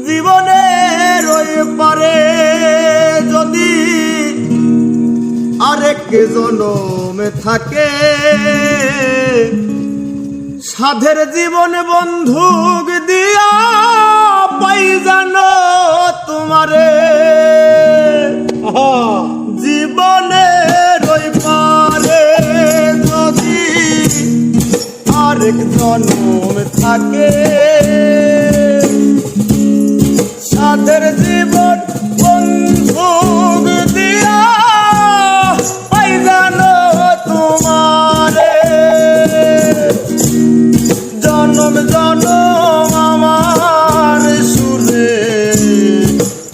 জীবনের ওই পারে যদি আরেক জনম থাকে, সাধের জীবন বন্ধুক দিয়া পাই জানো তোমারে। জীবনের ওই পারে যদি আরেক জনম থাকে, সাধের জীবন বন্ধুক দিয়া পাই জানো তোমারে। জনম জনম আমার সুরে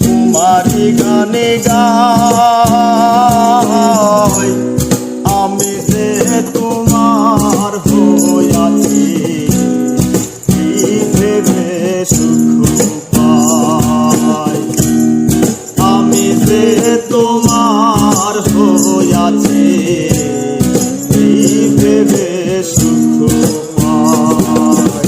তোমারি গানে গাই, আমি যে তোমার হইয়াছি ভেবে সুখ পাই। আমি যে তোমার হইয়াছি ভেবে সুখ পাই।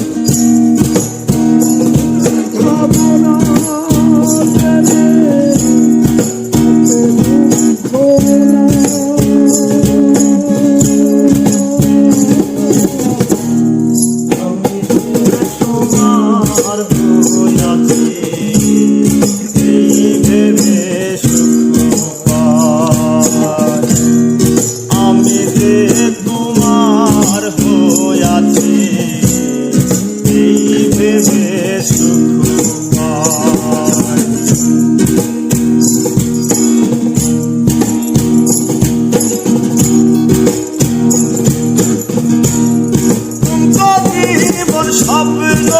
স্বপ্ন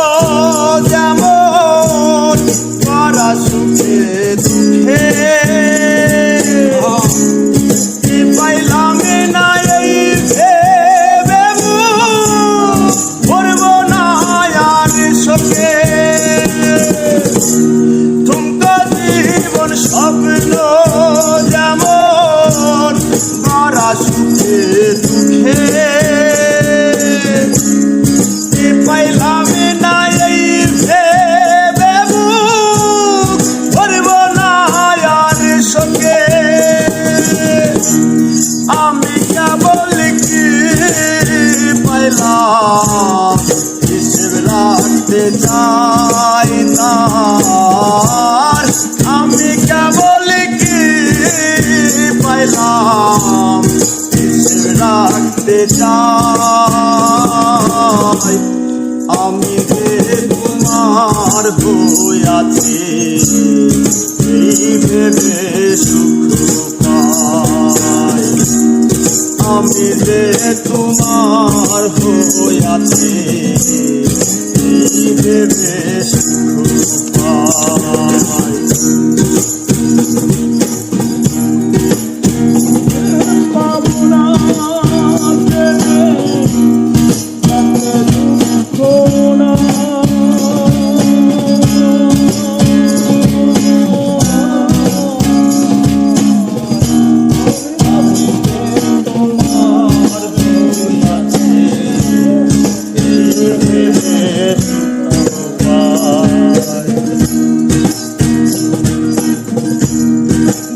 যেমন করা সুখে দুঃখে পাইলাম না, এই ভেবে ভরব না আর শোকে। তুমকো জীবন স্বপ্ন যেমন করা সুখে দুঃখে পাইলাম না, এই ভেবে ভরব না আর শোকে। আমি কেবল কি পাইলাম হিসেব রাখতে চাই তার। আমি কেবল কি পাইলাম হিসেব রাখতে চাই। আমি যে তোমার হইয়াছি এই ভেবে সুখ পাই। আমি যে তোমার হইয়াছি এই ভেবে সুখ পাই।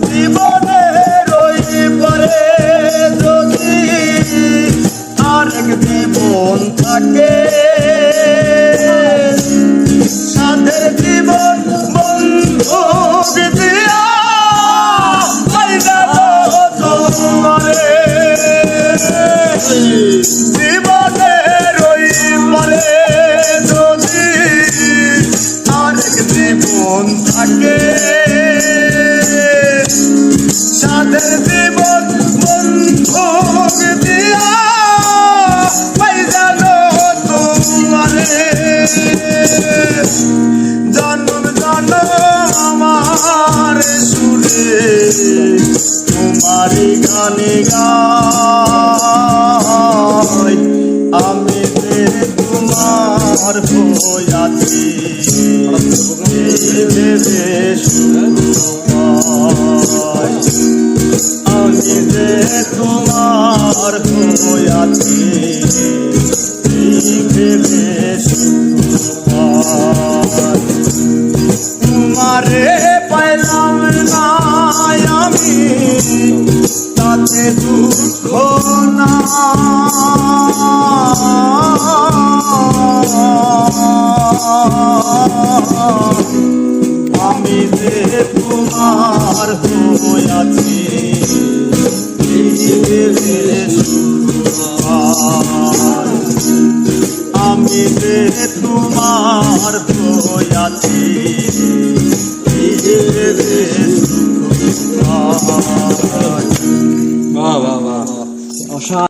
জীবনের ওই পারে যদি আরেক জীবন থাকে, সাধের জীবন বন্ধুক দিয়া পাই যাবো তোমারে। জীবনের ওই পারে যদি আরেক জীবন থাকে, সাধের জীবন বন্ধুক দিয়া পাই জানো তোমারে। জনম জনম আমার সুরে তোমারি গানে গাই, আমি যে তোমার হইয়াছি ভেবে সুখ পাই। আমি যে তোমার হইয়াছি ভেবে সুখ পাই। প্রাণে দুঃখ না আমি যে তোমার হইয়াছি আমি যে তোমার হইয়াছি বাহ বাহ বাহ।